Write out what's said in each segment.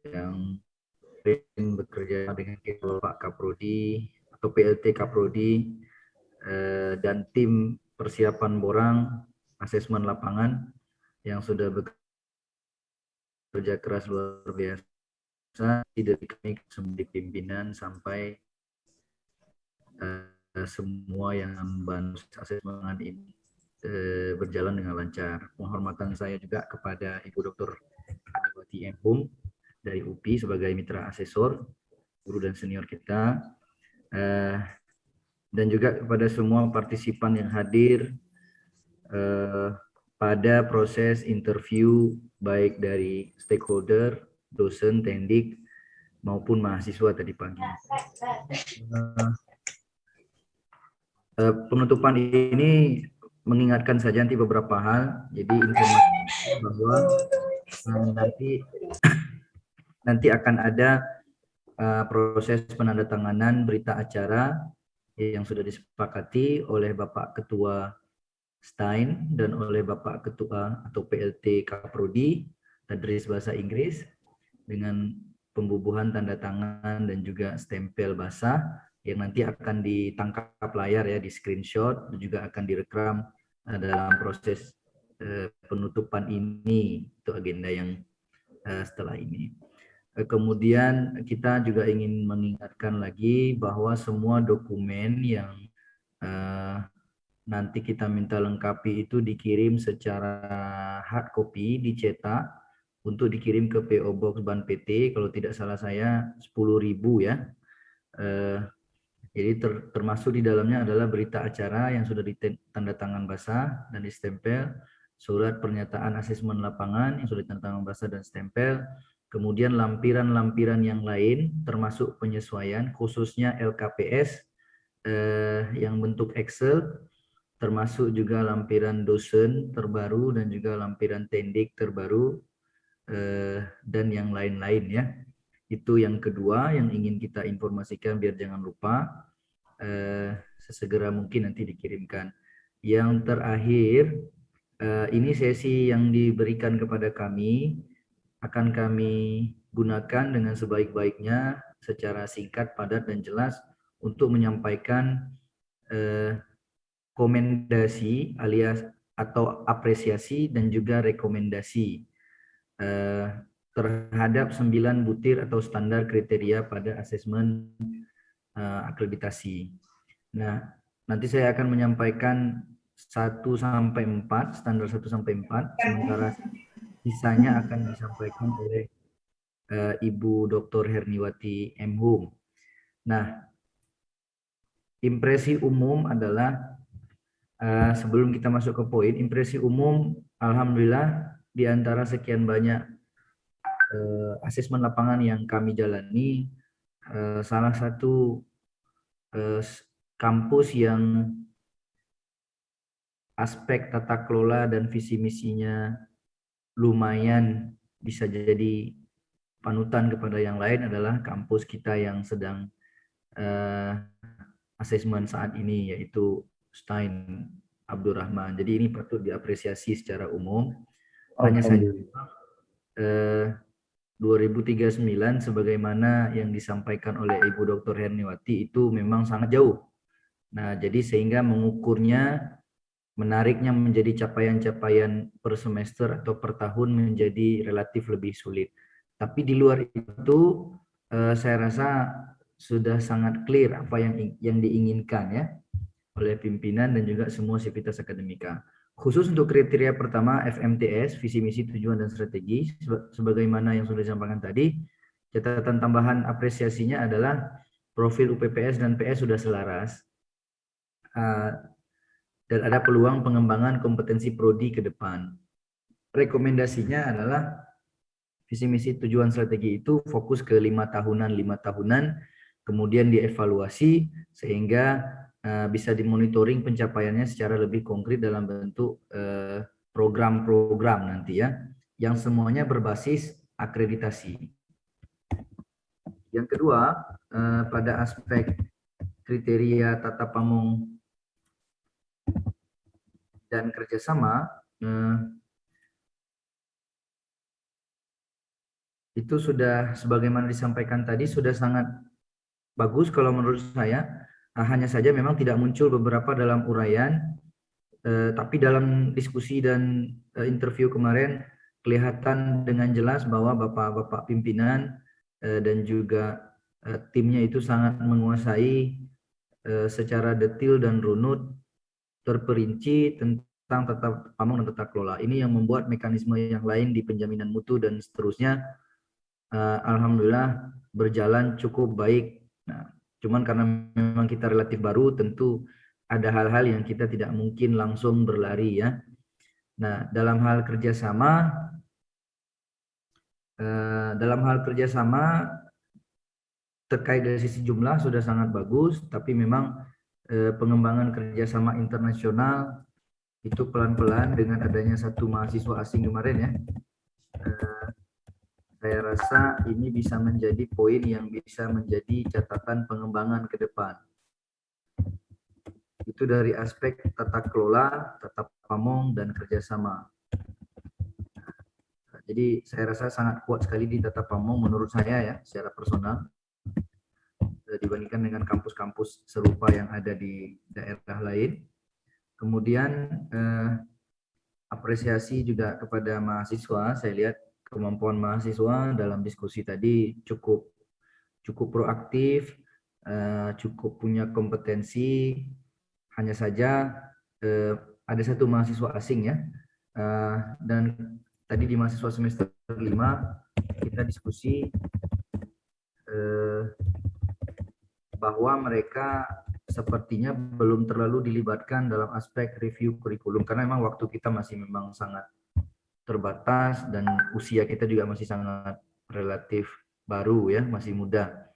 yang bekerja dengan Pak Kaprodi atau PLT Kaprodi dan tim persiapan borang asesmen lapangan yang sudah bekerja keras luar biasa, tidak kami sebagai pimpinan sampai semua yang membantu asesmen ini berjalan dengan lancar. Penghormatan saya juga kepada Ibu Dr. Wati Empung dari UPI sebagai mitra asesor, guru dan senior kita, dan juga kepada semua partisipan yang hadir pada proses interview baik dari stakeholder, dosen, tendik, maupun mahasiswa tadi pagi. Penutupan ini mengingatkan saja nanti beberapa hal. Jadi informasi bahwa nanti akan ada proses penandatanganan berita acara yang sudah disepakati oleh Bapak Ketua Stein dan oleh Bapak Ketua atau PLT Kaprodi Tadris Bahasa Inggris dengan pembubuhan tanda tangan dan juga stempel basah yang nanti akan ditangkap layar ya, di screenshot dan juga akan direkam dalam proses penutupan ini. Itu agenda yang setelah ini. Kemudian kita juga ingin mengingatkan lagi bahwa semua dokumen yang nanti kita minta lengkapi itu dikirim secara hard copy, dicetak untuk dikirim ke PO Box Ban PT, kalau tidak salah saya 10.000 ya. Jadi termasuk di dalamnya adalah berita acara yang sudah ditandatangan basah dan distempel, surat pernyataan asesmen lapangan yang sudah ditandatangan basah dan stempel, kemudian lampiran-lampiran yang lain termasuk penyesuaian khususnya LKPS yang bentuk Excel, termasuk juga lampiran dosen terbaru dan juga lampiran tendik terbaru dan yang lain-lain ya. Itu yang kedua yang ingin kita informasikan biar jangan lupa, sesegera mungkin nanti dikirimkan. Yang terakhir, ini sesi yang diberikan kepada kami akan kami gunakan dengan sebaik-baiknya secara singkat, padat, dan jelas untuk menyampaikan rekomendasi alias atau apresiasi dan juga rekomendasi terhadap 9 butir atau standar kriteria pada asesmen akreditasi. Nah, nanti saya akan menyampaikan 1 sampai 4, standar 1 sampai 4, sementara sisanya akan disampaikan oleh Ibu Dr. Herniwati M. Hum. Nah, impresi umum adalah sebelum kita masuk ke poin, impresi umum, alhamdulillah di antara sekian banyak asesmen lapangan yang kami jalani, salah satu kampus yang aspek tata kelola dan visi misinya lumayan bisa jadi panutan kepada yang lain adalah kampus kita yang sedang asesmen saat ini, yaitu Stein Abdurrahman. Jadi ini patut diapresiasi secara umum. Hanya saja 2039 sebagaimana yang disampaikan oleh Ibu Dr. Herniwati itu memang sangat jauh. Nah, jadi sehingga mengukurnya, menariknya menjadi capaian-capaian per semester atau per tahun menjadi relatif lebih sulit. Tapi di luar itu saya rasa sudah sangat clear apa yang diinginkan ya oleh pimpinan dan juga semua sivitas akademika. Khusus untuk kriteria pertama FMTS, visi misi tujuan dan strategi, sebagaimana yang sudah disampaikan tadi, catatan tambahan apresiasinya adalah profil UPPS dan PS sudah selaras dan ada peluang pengembangan kompetensi prodi ke depan. Rekomendasinya adalah visi misi tujuan strategi itu fokus ke 5 tahunan, kemudian dievaluasi sehingga bisa dimonitoring pencapaiannya secara lebih konkret dalam bentuk program-program nanti ya, yang semuanya berbasis akreditasi. Yang kedua, pada aspek kriteria tata pamong dan kerjasama, itu sudah sebagaimana disampaikan tadi sudah sangat bagus kalau menurut saya. Hanya saja memang tidak muncul beberapa dalam uraian, tapi dalam diskusi dan interview kemarin kelihatan dengan jelas bahwa bapak-bapak pimpinan dan juga timnya itu sangat menguasai secara detail dan runut terperinci tentang tata pamong dan tata kelola. Ini yang membuat mekanisme yang lain di penjaminan mutu dan seterusnya alhamdulillah berjalan cukup baik. Nah, cuman karena memang kita relatif baru, tentu ada hal-hal yang kita tidak mungkin langsung berlari ya. Nah, dalam hal kerjasama terkait dari sisi jumlah sudah sangat bagus, tapi memang pengembangan kerjasama internasional itu pelan-pelan dengan adanya satu mahasiswa asing kemarin ya. Saya rasa ini bisa menjadi poin yang bisa menjadi catatan pengembangan ke depan. Itu dari aspek tata kelola, tata pamong, dan kerjasama. Jadi saya rasa sangat kuat sekali di tata pamong menurut saya ya, secara personal, dibandingkan dengan kampus-kampus serupa yang ada di daerah lain. Kemudian apresiasi juga kepada mahasiswa, saya lihat kemampuan mahasiswa dalam diskusi tadi cukup proaktif, cukup punya kompetensi. Hanya saja ada satu mahasiswa asing ya, dan tadi di mahasiswa semester 5 kita diskusi bahwa mereka sepertinya belum terlalu dilibatkan dalam aspek review kurikulum karena memang waktu kita masih memang sangat terbatas dan usia kita juga masih sangat relatif baru ya, masih muda.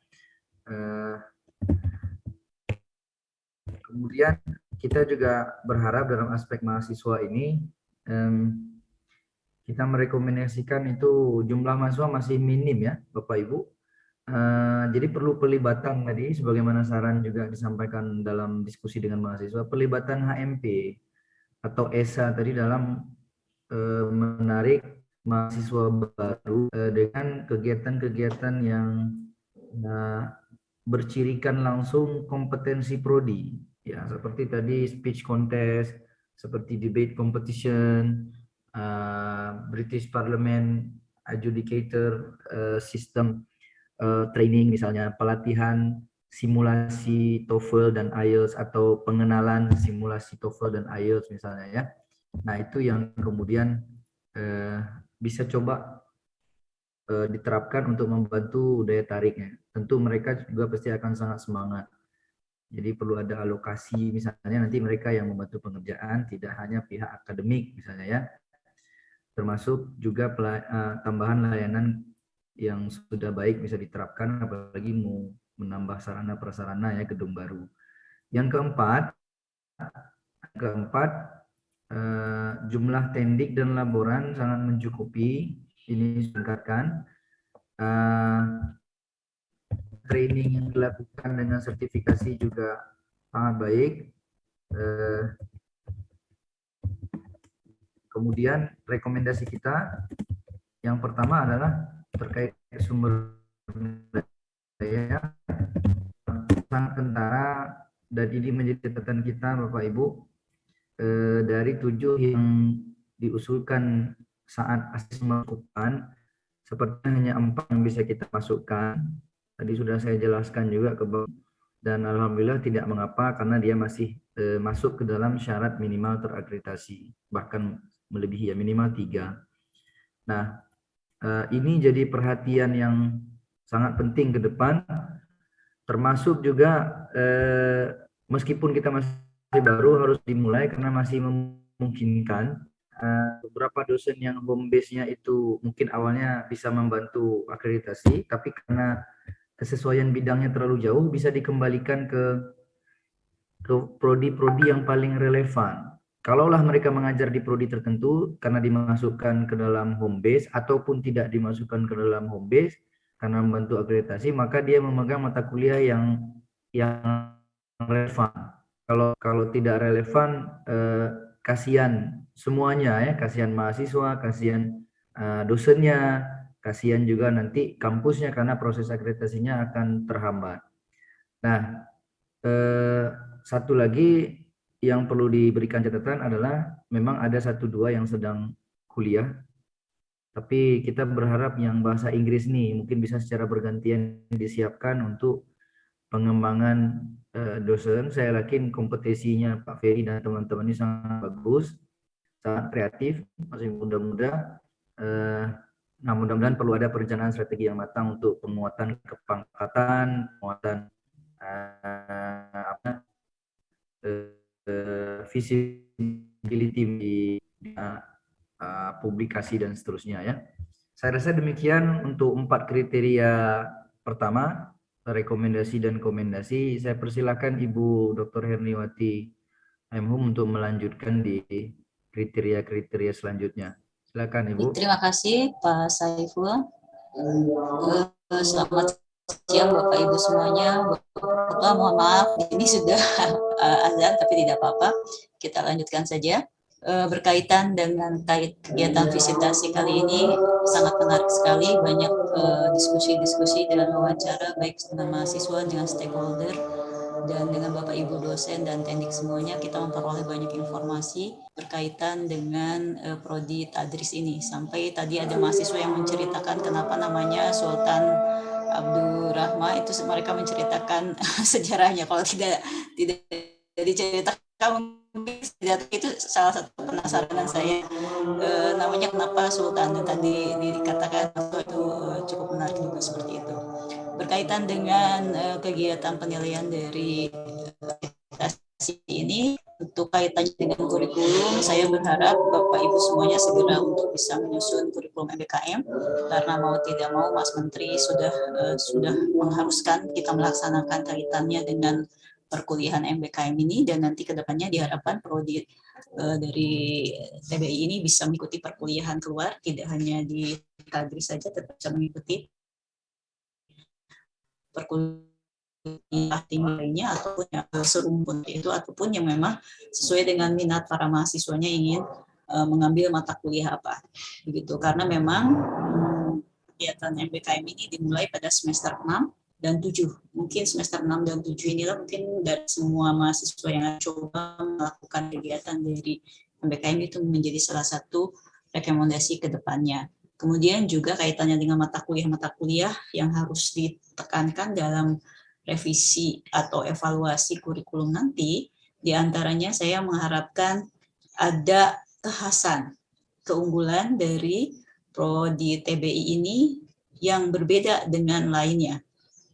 Kemudian kita juga berharap dalam aspek mahasiswa ini kita merekomendasikan itu jumlah mahasiswa masih minim ya Bapak Ibu. Jadi perlu pelibatan tadi sebagaimana saran juga disampaikan dalam diskusi dengan mahasiswa, pelibatan HMP atau ESA tadi dalam menarik mahasiswa baru dengan kegiatan-kegiatan yang bercirikan langsung kompetensi prodi ya, seperti tadi speech contest, seperti debate competition, British Parliament adjudicator system training misalnya, pelatihan simulasi TOEFL dan IELTS atau pengenalan simulasi TOEFL dan IELTS misalnya ya. Nah, itu yang kemudian bisa coba diterapkan untuk membantu daya tariknya. Tentu mereka juga pasti akan sangat semangat. Jadi perlu ada alokasi misalnya nanti mereka yang membantu pengerjaan, tidak hanya pihak akademik misalnya ya. Termasuk juga tambahan layanan yang sudah baik bisa diterapkan, apalagi mau menambah sarana prasarana ya, gedung baru. Yang keempat jumlah tendik dan laboran sangat mencukupi, ini singkatkan. Training yang dilakukan dengan sertifikasi juga sangat baik. Kemudian rekomendasi kita yang pertama adalah terkait sumber daya sangat kentara, dan ini menjadi catatan kita Bapak Ibu. Dari 7 yang diusulkan saat asesmen masukan, sepertinya hanya 4 yang bisa kita masukkan. Tadi sudah saya jelaskan juga ke Bapak, dan alhamdulillah tidak mengapa karena dia masih masuk ke dalam syarat minimal terakreditasi, bahkan melebihi ya, minimal 3. Nah, ini jadi perhatian yang sangat penting ke depan, termasuk juga meskipun kita masih baru harus dimulai karena masih memungkinkan beberapa dosen yang home base-nya itu mungkin awalnya bisa membantu akreditasi, tapi karena kesesuaian bidangnya terlalu jauh bisa dikembalikan ke prodi-prodi yang paling relevan. Kalaulah mereka mengajar di prodi tertentu karena dimasukkan ke dalam home base ataupun tidak dimasukkan ke dalam home base karena membantu akreditasi, maka dia memegang mata kuliah yang relevan. Kalau tidak relevan, kasihan semuanya ya, kasihan mahasiswa, kasihan dosennya, Kasihan juga nanti kampusnya karena proses akreditasinya akan terhambat. Nah, satu lagi yang perlu diberikan catatan adalah memang ada 1-2 yang sedang kuliah, tapi kita berharap yang bahasa Inggris nih mungkin bisa secara bergantian disiapkan untuk pengembangan dosen. Saya yakin kompetisinya Pak Ferry dan teman-teman ini sangat bagus, sangat kreatif, masih muda-muda. Nah, mudah-mudahan perlu ada perencanaan strategi yang matang untuk penguatan kepangkatan, penguatan visibility di publikasi dan seterusnya ya. Saya rasa demikian untuk 4 kriteria pertama, rekomendasi dan komendasi. Saya persilakan Ibu Dr. Herniwati Hum untuk melanjutkan di kriteria-kriteria selanjutnya. Silakan Ibu. Terima kasih Pak Saiful. Selamat siang Bapak Ibu semuanya. Bapak, mohon maaf ini sudah azan tapi tidak apa-apa. Kita lanjutkan saja. Berkaitan dengan kegiatan visitasi kali ini sangat menarik sekali, banyak diskusi-diskusi dan wawancara baik dengan mahasiswa, dengan stakeholder, dan dengan Bapak Ibu dosen dan teknik semuanya. Kita memperoleh banyak informasi berkaitan dengan prodi tadris ini. Sampai tadi ada mahasiswa yang menceritakan kenapa namanya Sultan Abdurrahman, itu mereka menceritakan sejarahnya. Kalau tidak diceritakan itu salah satu penasaran saya, namanya kenapa Sultan, dan tadi dikatakan itu cukup menarik juga seperti itu. Berkaitan dengan kegiatan penilaian dari akreditasi ini, untuk kaitannya dengan kurikulum, saya berharap Bapak Ibu semuanya segera untuk bisa menyusun kurikulum MBKM, karena mau tidak mau Mas Menteri sudah mengharuskan kita melaksanakan kaitannya dengan perkuliahan MBKM ini, dan nanti kedepannya diharapkan prodi dari TBI ini bisa mengikuti perkuliahan keluar, tidak hanya di tadris saja, tetap bisa mengikuti perkuliahan tinggi lainnya ataupun yang serumpun itu, ataupun yang memang sesuai dengan minat para mahasiswanya ingin mengambil mata kuliah apa, begitu. Karena memang kegiatan MBKM ini dimulai pada semester 6 dan 7. Mungkin semester 6 dan 7 inilah mungkin dari semua mahasiswa yang coba melakukan kegiatan dari MBKM itu menjadi salah satu rekomendasi ke depannya. Kemudian juga kaitannya dengan mata kuliah yang harus ditekankan dalam revisi atau evaluasi kurikulum nanti, diantaranya saya mengharapkan ada kekhasan, keunggulan dari prodi TBI ini yang berbeda dengan lainnya.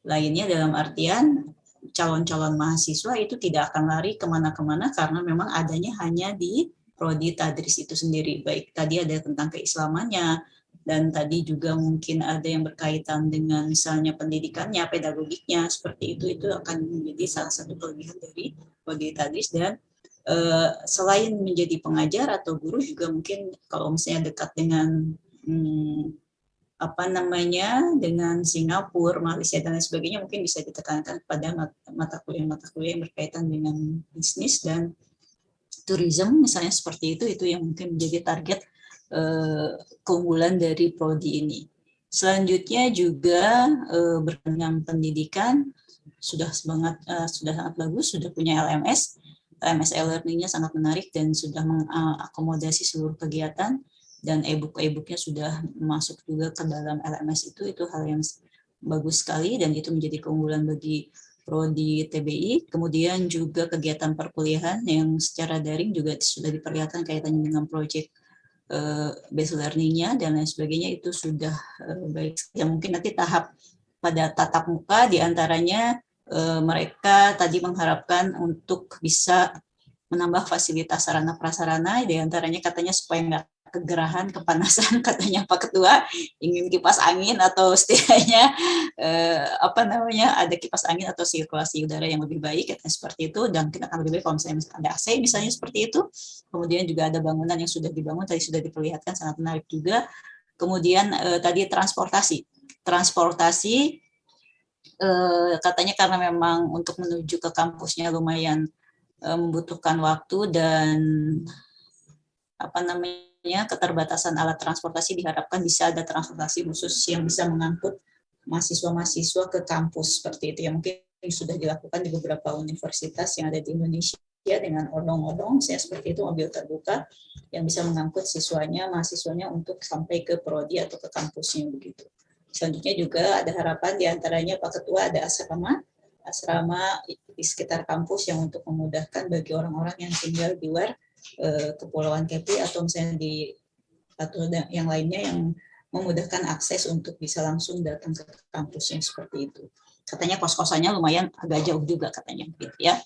Lainnya dalam artian calon-calon mahasiswa itu tidak akan lari kemana-kemana karena memang adanya hanya di prodi tadris itu sendiri. Baik tadi ada tentang keislamannya, dan tadi juga mungkin ada yang berkaitan dengan misalnya pendidikannya, pedagogiknya, seperti itu akan menjadi salah satu kelebihan dari prodi tadris. Dan selain menjadi pengajar atau guru juga mungkin kalau misalnya dekat dengan dengan Singapura, Malaysia dan lain sebagainya, mungkin bisa ditekankan pada mata kuliah yang berkaitan dengan bisnis dan tourism misalnya, seperti itu yang mungkin menjadi target keunggulan dari prodi ini. Selanjutnya juga berkaitan pendidikan sudah sangat bagus, sudah punya LMS e-learningnya sangat menarik dan sudah mengakomodasi seluruh kegiatan, dan e-booknya sudah masuk juga ke dalam LMS itu hal yang bagus sekali, dan itu menjadi keunggulan bagi prodi TBI. Kemudian juga kegiatan perkuliahan yang secara daring juga sudah diperlihatkan kaitannya dengan proyek based learning-nya dan lain sebagainya, itu sudah baik. Yang mungkin nanti tahap pada tatap muka diantaranya mereka tadi mengharapkan untuk bisa menambah fasilitas sarana prasarana, diantaranya katanya supaya nggak kegerahan, kepanasan, katanya Pak Ketua ingin kipas angin atau setidaknya ada kipas angin atau sirkulasi udara yang lebih baik, katanya seperti itu, dan kita akan lebih baik kalau misalnya ada AC misalnya seperti itu. Kemudian juga ada bangunan yang sudah dibangun, tadi sudah diperlihatkan, sangat menarik juga. Kemudian tadi transportasi katanya karena memang untuk menuju ke kampusnya lumayan membutuhkan waktu dan keterbatasan alat transportasi, diharapkan bisa ada transportasi khusus yang bisa mengangkut mahasiswa-mahasiswa ke kampus seperti itu, yang mungkin sudah dilakukan di beberapa universitas yang ada di Indonesia dengan odong-odong, saya seperti itu, mobil terbuka yang bisa mengangkut mahasiswanya untuk sampai ke prodi atau ke kampusnya begitu. Selanjutnya juga ada harapan diantaranya Pak Ketua ada asrama di sekitar kampus yang untuk memudahkan bagi orang-orang yang tinggal di luar Kepulauan Kepri atau misalnya atau yang lainnya yang memudahkan akses untuk bisa langsung datang ke kampusnya seperti itu. Katanya kos-kosannya lumayan agak jauh juga katanya gitu ya.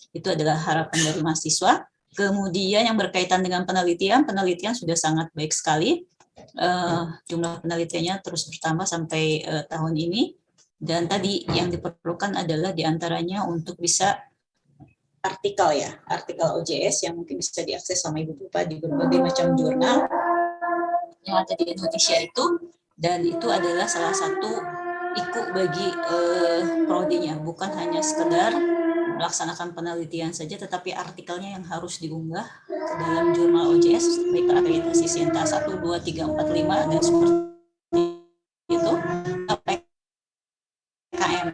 Itu adalah harapan dari mahasiswa. Kemudian yang berkaitan dengan penelitian sudah sangat baik sekali. Jumlah penelitiannya terus bertambah sampai tahun ini. Dan tadi yang diperlukan adalah diantaranya untuk bisa artikel OJS yang mungkin bisa diakses sama Ibu Pupa di berbagai macam jurnal yang ada di Indonesia itu, dan itu adalah salah satu IKU bagi prodinya, bukan hanya sekedar melaksanakan penelitian saja, tetapi artikelnya yang harus diunggah ke dalam jurnal OJS, baik terakreditasi Sinta 1, 2, 3, 4, 5, dan seperti itu, KM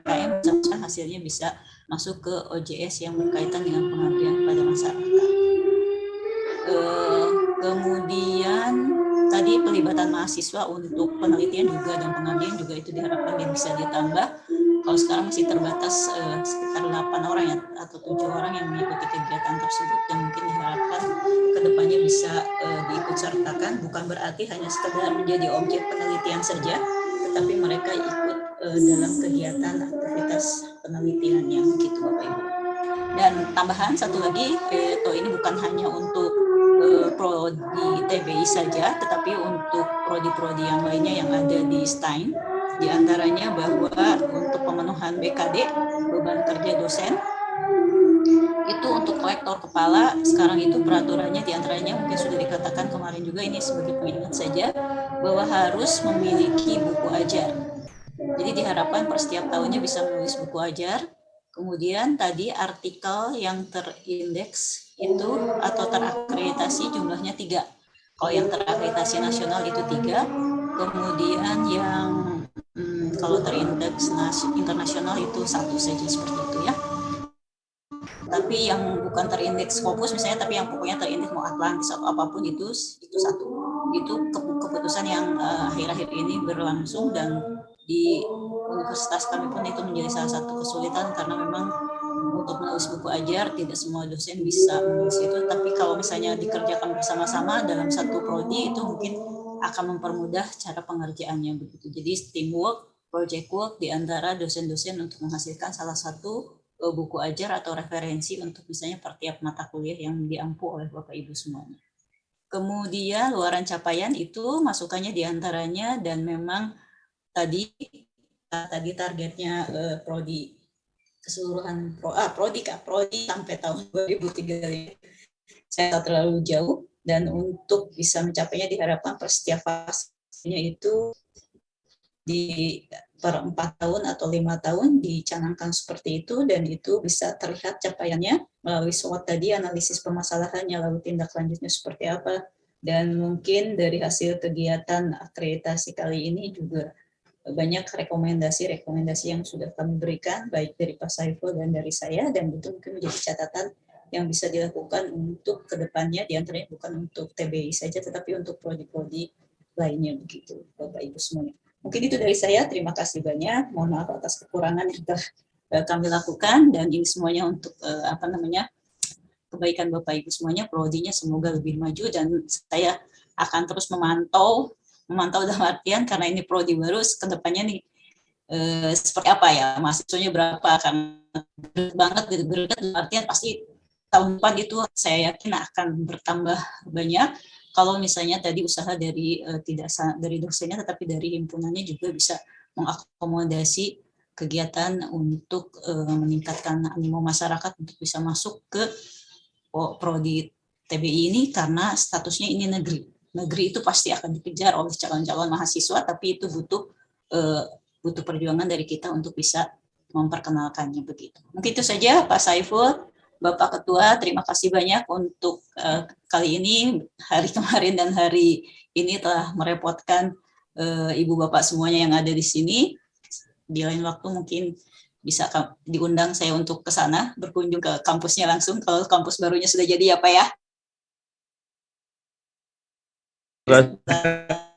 hasilnya bisa masuk ke OJS yang berkaitan dengan pengabdian pada masyarakat. Kemudian tadi pelibatan mahasiswa untuk penelitian juga dan pengabdian juga itu diharapkan bisa ditambah. Kalau sekarang masih terbatas sekitar 8 orang ya, atau 7 orang yang mengikuti kegiatan tersebut, dan mungkin diharapkan kedepannya bisa diikut sertakan, bukan berarti hanya sekedar menjadi objek penelitian saja, tetapi mereka ikut dalam kegiatan aktivitas penelitiannya begitu Bapak Ibu. Dan tambahan satu lagi, ini bukan hanya untuk prodi TBI saja, tetapi untuk prodi-prodi yang lainnya yang ada di STAIN, diantaranya bahwa untuk pemenuhan BKD, beban kerja dosen, itu untuk kolektor kepala, sekarang itu peraturannya diantaranya mungkin sudah dikatakan kemarin juga, ini sebagai pengingat saja, bahwa harus memiliki buku ajar. Jadi diharapkan per setiap tahunnya bisa menulis buku ajar. Kemudian tadi artikel yang terindeks itu atau terakreditasi jumlahnya 3. Kalau yang terakreditasi nasional itu 3. Kemudian yang kalau terindeks internasional itu 1 saja seperti itu ya. Tapi yang bukan terindeks Scopus misalnya, tapi yang pokoknya terindeks mau Atlantis atau apapun itu 1. Itu keputusan yang akhir-akhir ini berlangsung, dan di universitas kami pun itu menjadi salah satu kesulitan karena memang untuk menulis buku ajar tidak semua dosen bisa menulis itu, tapi kalau misalnya dikerjakan bersama-sama dalam satu prodi itu mungkin akan mempermudah cara pengerjaannya begitu. Jadi teamwork, project work di antara dosen-dosen untuk menghasilkan salah satu buku ajar atau referensi untuk misalnya per tiap mata kuliah yang diampu oleh Bapak Ibu semuanya. Kemudian luaran capaian itu masukannya diantaranya, dan memang tadi targetnya prodi keseluruhan prodi sampai tahun 2035 saya terlalu jauh, dan untuk bisa mencapainya diharapkan per setiap fasenya itu di per 4 tahun atau 5 tahun dicanangkan seperti itu, dan itu bisa terlihat capaiannya melalui SWOT tadi, analisis permasalahannya, lalu tindak lanjutnya seperti apa, dan mungkin dari hasil kegiatan akreditasi kali ini juga banyak rekomendasi yang sudah kami berikan, baik dari Pak Saiful dan dari saya, dan itu mungkin menjadi catatan yang bisa dilakukan untuk kedepannya, diantaranya bukan untuk TBI saja, tetapi untuk prodi-prodi lainnya begitu, Bapak Ibu semuanya. Mungkin itu dari saya, terima kasih banyak, mohon maaf atas kekurangan yang telah kami lakukan, dan ini semuanya untuk kebaikan Bapak Ibu semuanya, prodinya semoga lebih maju, dan saya akan terus memantau dalam artian karena ini prodi baru, kedepannya nih seperti apa ya, mahasiswanya berapa, akan banget gitu, dalam artian pasti tahun depan itu saya yakin akan bertambah banyak. Kalau misalnya tadi usaha dari tidak dari dosennya, tetapi dari himpunannya juga bisa mengakomodasi kegiatan untuk meningkatkan animo masyarakat untuk bisa masuk ke prodi TBI ini, karena statusnya ini negeri itu pasti akan dikejar oleh calon-calon mahasiswa, tapi itu butuh perjuangan dari kita untuk bisa memperkenalkannya begitu. Mungkin itu saja Pak Saiful. Bapak Ketua, terima kasih banyak untuk kali ini, hari kemarin dan hari ini telah merepotkan Ibu Bapak semuanya yang ada di sini. Di lain waktu mungkin bisa diundang saya untuk ke sana, berkunjung ke kampusnya langsung, kalau kampus barunya sudah jadi ya Pak ya.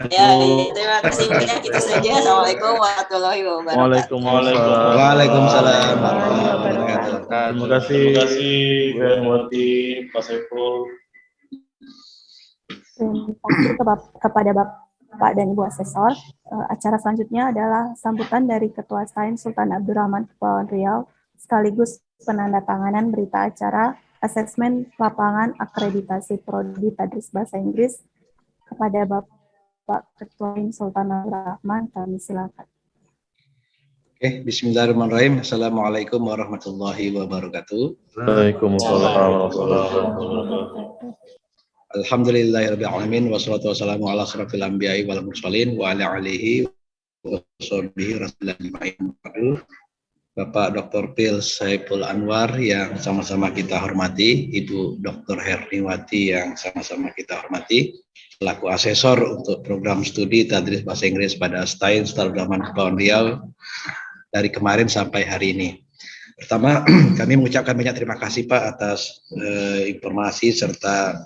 Ya, terima kasih banyak, itu saja. Assalamualaikum warahmatullahi wabarakatuh. Waalaikumsalam warahmatullahi wabarakatuh. Terima kasih Bu Hermawati, Pak Saiful. Terima kasih kepada Bapak dan Ibu Asesor. Acara selanjutnya adalah sambutan dari Ketua Sains Sultan Abdurrahman Kepulauan Riau, sekaligus penandatanganan berita acara asesmen lapangan akreditasi Prodi Tadris Bahasa Inggris. Kepada Bapak Ketua Sultan Abdurrahman, kami silakan. Oke, bismillahirrahmanirrahim. Assalamualaikum warahmatullahi wabarakatuh. Waalaikumsalam warahmatullahi wabarakatuh. Alhamdulillahirabbil alamin wassalatu wassalamu ala asrofil anbiya'i wal mursalin wa ala alihi wa sahbihi rasulillah. Bapak Dr. Pil Saiful Anwar yang sama-sama kita hormati, Ibu Dr. Herniwati yang sama-sama kita hormati, selaku asesor untuk program studi Tadris Bahasa Inggris pada STAIN Sultan Abdurrahman Kepulauan Riau dari kemarin sampai hari ini. Pertama, kami mengucapkan banyak terima kasih Pak atas informasi serta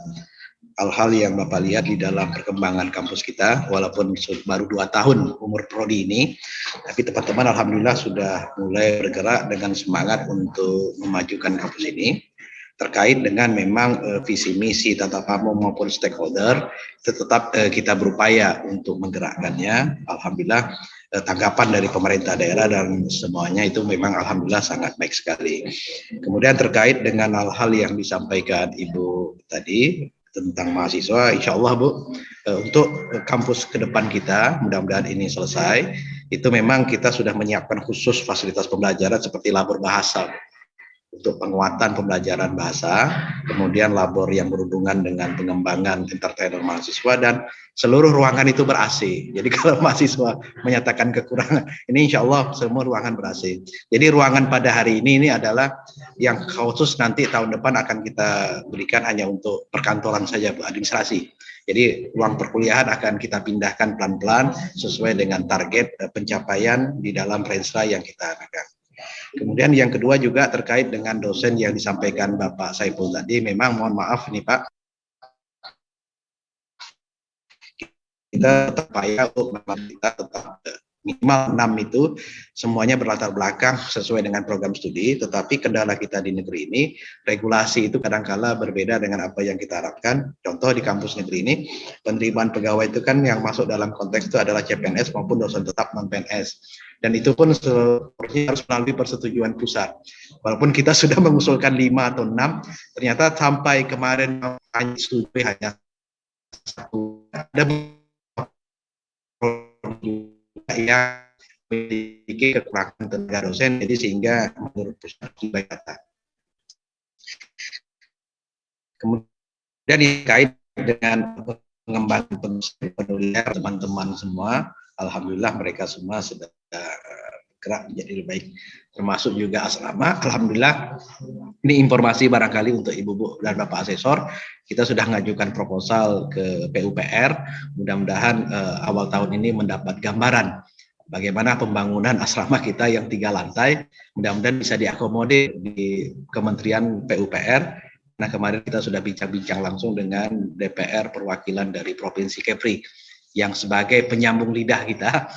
hal-hal yang Bapak lihat di dalam perkembangan kampus kita, walaupun baru 2 tahun umur prodi ini, tapi teman-teman alhamdulillah sudah mulai bergerak dengan semangat untuk memajukan kampus ini. Terkait dengan memang visi misi tata tamu maupun stakeholder, tetap kita berupaya untuk menggerakkannya. Alhamdulillah tanggapan dari pemerintah daerah dan semuanya itu memang alhamdulillah sangat baik sekali. Kemudian terkait dengan hal-hal yang disampaikan Ibu tadi tentang mahasiswa, insya Allah Bu, untuk kampus ke depan kita, mudah-mudahan ini selesai, itu memang kita sudah menyiapkan khusus fasilitas pembelajaran seperti labor bahasa, untuk penguatan pembelajaran bahasa, kemudian labor yang berhubungan dengan pengembangan entertainer mahasiswa, dan seluruh ruangan itu ber-AC. Jadi kalau mahasiswa menyatakan kekurangan, ini insya Allah semua ruangan ber-AC. Jadi ruangan pada hari ini adalah yang khusus nanti tahun depan akan kita berikan hanya untuk perkantoran saja, Bu, administrasi. Jadi ruang perkuliahan akan kita pindahkan pelan-pelan sesuai dengan target pencapaian di dalam renstra yang kita pegang. Kemudian yang kedua juga terkait dengan dosen yang disampaikan Bapak Saiful tadi, memang mohon maaf nih Pak, kita terpaya untuk kita tetap minimal 6 itu semuanya berlatar belakang sesuai dengan program studi, tetapi kendala kita di negeri ini, regulasi itu kadangkala berbeda dengan apa yang kita harapkan. Contoh di kampus negeri ini, penerimaan pegawai itu kan yang masuk dalam konteks itu adalah CPNS maupun dosen tetap non-PNS. Dan itu pun harus melalui persetujuan pusat. Walaupun kita sudah mengusulkan 5 atau 6, ternyata sampai kemarin hanya 1. Ada yang memiliki kekurangan tenaga dosen, jadi sehingga menurut pusat baik data. Kemudian dikait dengan pengembangan penulisan teman-teman semua, alhamdulillah mereka semua sudah bergerak menjadi lebih baik, termasuk juga asrama. Alhamdulillah, ini informasi barangkali untuk Ibu Bu dan Bapak Asesor, kita sudah mengajukan proposal ke PUPR, mudah-mudahan awal tahun ini mendapat gambaran bagaimana pembangunan asrama kita yang 3 lantai, mudah-mudahan bisa diakomodir di Kementerian PUPR. Nah, kemarin kita sudah bincang-bincang langsung dengan DPR perwakilan dari Provinsi Kepri yang sebagai penyambung lidah kita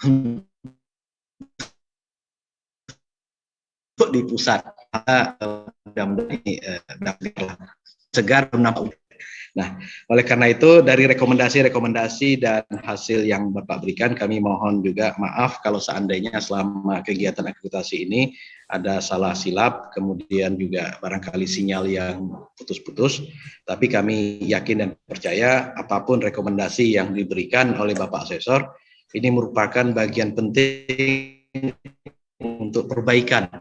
untuk di pusat. Mudah-mudahan ini segar nampak. Nah, oleh karena itu dari rekomendasi dan hasil yang Bapak berikan, kami mohon juga maaf kalau seandainya selama kegiatan akreditasi ini ada salah silap, kemudian juga barangkali sinyal yang putus-putus, tapi kami yakin dan percaya apapun rekomendasi yang diberikan oleh Bapak Asesor, ini merupakan bagian penting untuk perbaikan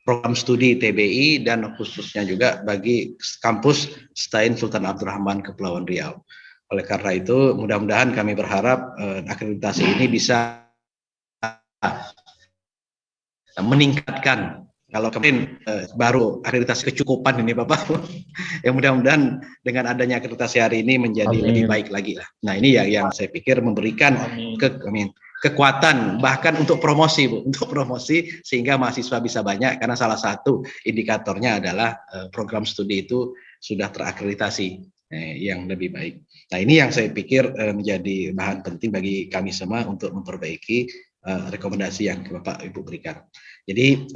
program studi TBI dan khususnya juga bagi kampus STAIN Sultan Abdurrahman Kepulauan Riau. Oleh karena itu, mudah-mudahan kami berharap akreditasi ini bisa meningkatkan Kalau kemarin baru akreditasi kecukupan ini Bapak, yang mudah-mudahan dengan adanya akreditasi hari ini menjadi lebih baik lagi lah. Nah ini yang saya pikir memberikan kekuatan bahkan untuk promosi Bu, untuk promosi sehingga mahasiswa bisa banyak karena salah satu indikatornya adalah program studi itu sudah terakreditasi yang lebih baik. Nah ini yang saya pikir menjadi bahan penting bagi kami semua untuk memperbaiki rekomendasi yang Bapak Ibu berikan. Jadi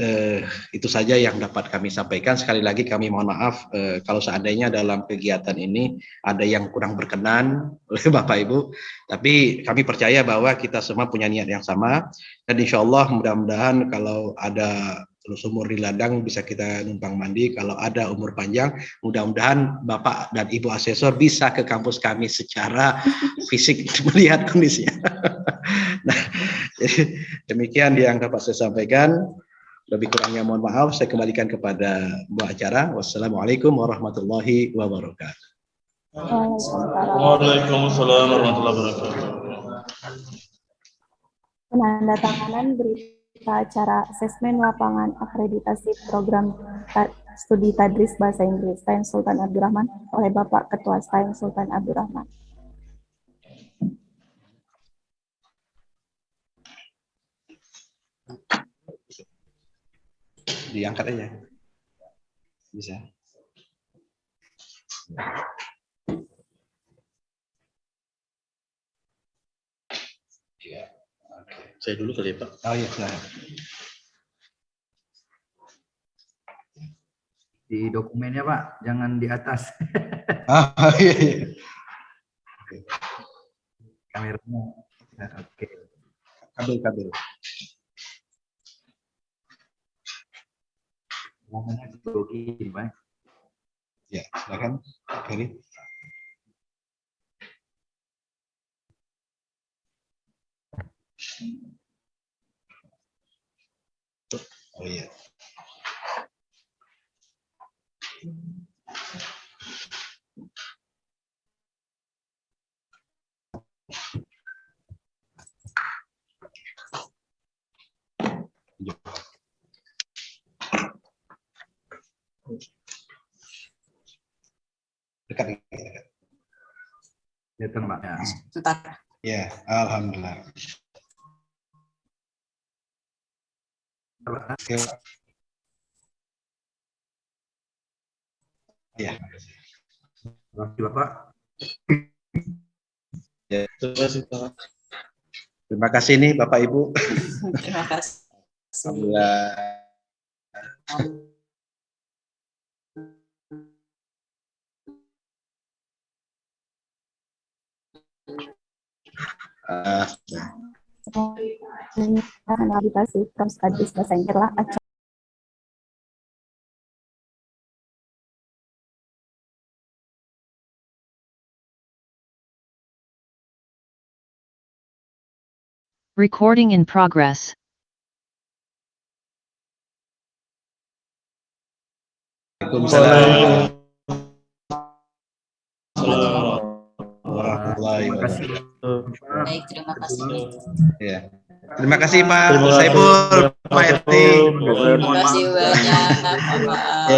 itu saja yang dapat kami sampaikan. Sekali lagi kami mohon maaf kalau seandainya dalam kegiatan ini ada yang kurang berkenan oleh Bapak Ibu. Tapi kami percaya bahwa kita semua punya niat yang sama. Dan insya Allah mudah-mudahan kalau ada sumur di ladang bisa kita numpang mandi. Kalau ada umur panjang, mudah-mudahan Bapak dan Ibu asesor bisa ke kampus kami secara fisik melihat kondisinya. Nah, jadi demikian yang dapat saya sampaikan. Lebih kurangnya mohon maaf. Saya kembalikan kepada Bu acara. Wassalamualaikum warahmatullahi wabarakatuh. Waalaikumsalam warahmatullahi wabarakatuh. Penandatanganan berita acara asesmen lapangan akreditasi program studi tadris bahasa Inggris Sains Sultan Abdurrahman oleh Bapak Ketua Sains Sultan Abdurrahman. Diangkat aja. Bisa. Ya. Oke. Saya dulu kali ya Pak. Oh iya, silahkan. Di dokumennya Pak, jangan di atas. Iya, iya. Kameranya. Nah, oke. Kabel. Namanya grogi, Pak. Ya, silakan. Ferry. Oh iya. Dekat. Datang Pak. Ya. Sebentar. Ya, alhamdulillah. Ya. Ya. Terima kasih Bapak. Ya. Terima kasih nih Bapak Ibu. Terima kasih. Alhamdulillah. Akreditasi program studi bahasa Inggris lah acara Recording in progress. Waalaikumsalam warahmatullahi Terima kasih. wabarakatuh. Baik, terima kasih. Ya. Terima kasih Pak Terima kasih. Saiful, Pak Erti. Terima kasih banyak. Mohon maaf.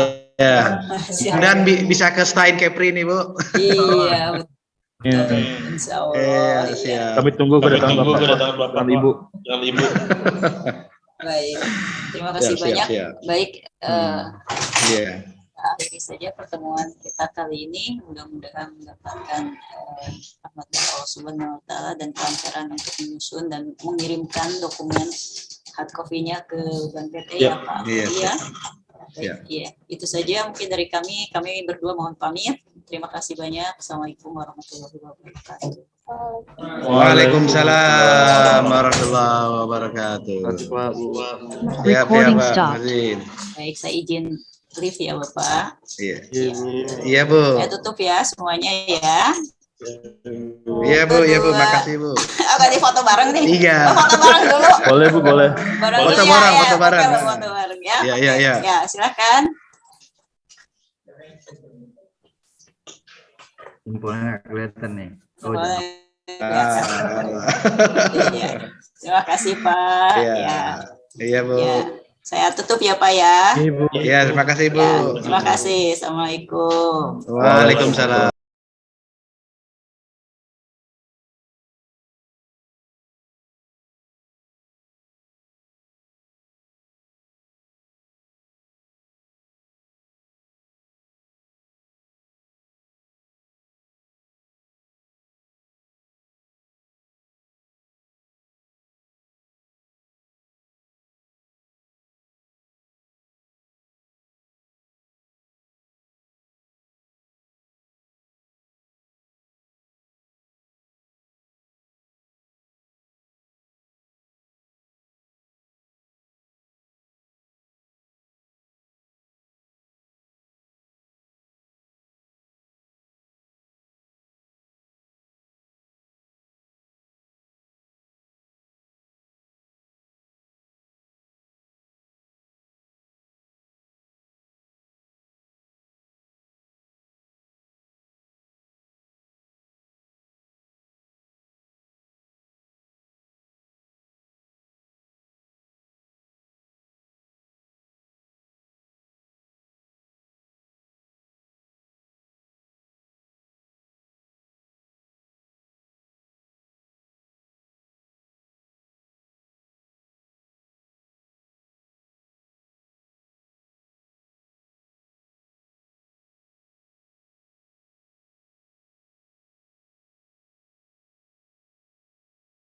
Ya. Dan bisa ke Stein Kepri nih Bu. Iya, betul. Insya Allah. Iya, Iya. siap. Kami tunggu kedatangan Kami tunggu Bapak. kedatangan Bapak. Bapak. Ibu. Yang Ibu. Baik. Terima kasih Siap, banyak. siap. Baik. Iya. Akhiri saja pertemuan kita kali ini. Mudah-mudahan mendapatkan rahmat dari Allah Subhanahu wa Ta'ala dan kelancaran untuk menyusun dan mengirimkan dokumen hard copy-nya ke Bank PT ya Pak. Iya. Iya. Iya. Iya. Itu saja mungkin dari kami. Kami berdua mohon pamit. Terima kasih banyak. Assalamualaikum warahmatullahi wabarakatuh. Waalaikumsalam warahmatullahi wabarakatuh. Siap, Recording Pak. stop. Izin. Baik, saya izin live ya Bapak. Iya. Iya, Bu. Saya tutup ya semuanya ya. Iya, Bu. Iya, Bu. Makasih, Bu. Apa di foto bareng nih? Iya. Oh, foto bareng dulu. Boleh Bu, boleh. Bareng Foto dulu bareng, ya. foto bareng. Oke, foto bareng ya. Iya, iya, iya. Ya, silakan. Jempolnya nggak kelihatan nih. Oh, Boleh. Ah. Iya. Terima kasih Pak. Iya. Ya. Iya, Bu. Ya. Saya tutup ya Pak ya. Ibu. Ya, terima kasih Ibu. Ya, terima kasih. Assalamualaikum. Waalaikumsalam.